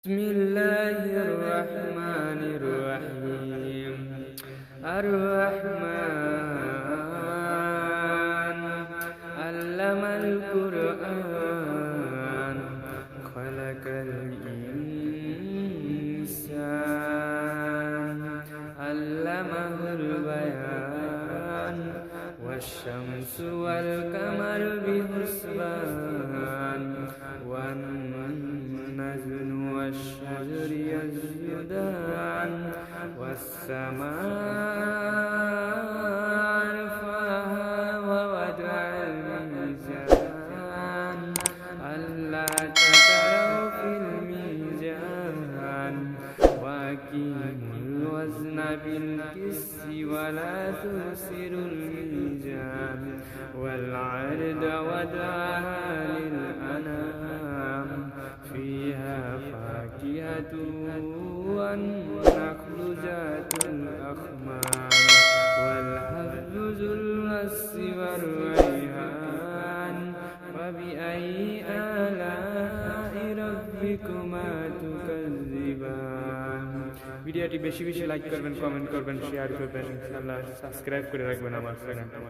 বিসমিল্লাহির রহমানির রহিম। আর রহমান আল্লামাল কুরআন খালাকাল ইনসান আল্লামাহুল বায়ান والشمس والقمر بحسبان والنجم والشجر يسجدان والسماء رفعها ووضع الميزان ألا تطغوا في الميزان وأقيموا الوزن بالقسط ولا تخسروا الميزان والعرض وضعها للأنام فيها فاكهة والنخل ذات الأخمام والحب ذو العصف والريحان فبأي آلاء ربكما تكذبان। ভিডিওটি বেশি বেশি লাইক করবেন, কমেন্ট করবেন, শেয়ার করবেন, ইনশাআল্লাহ সাবস্ক্রাইব করে রাখবেন আমার চ্যানেলটা।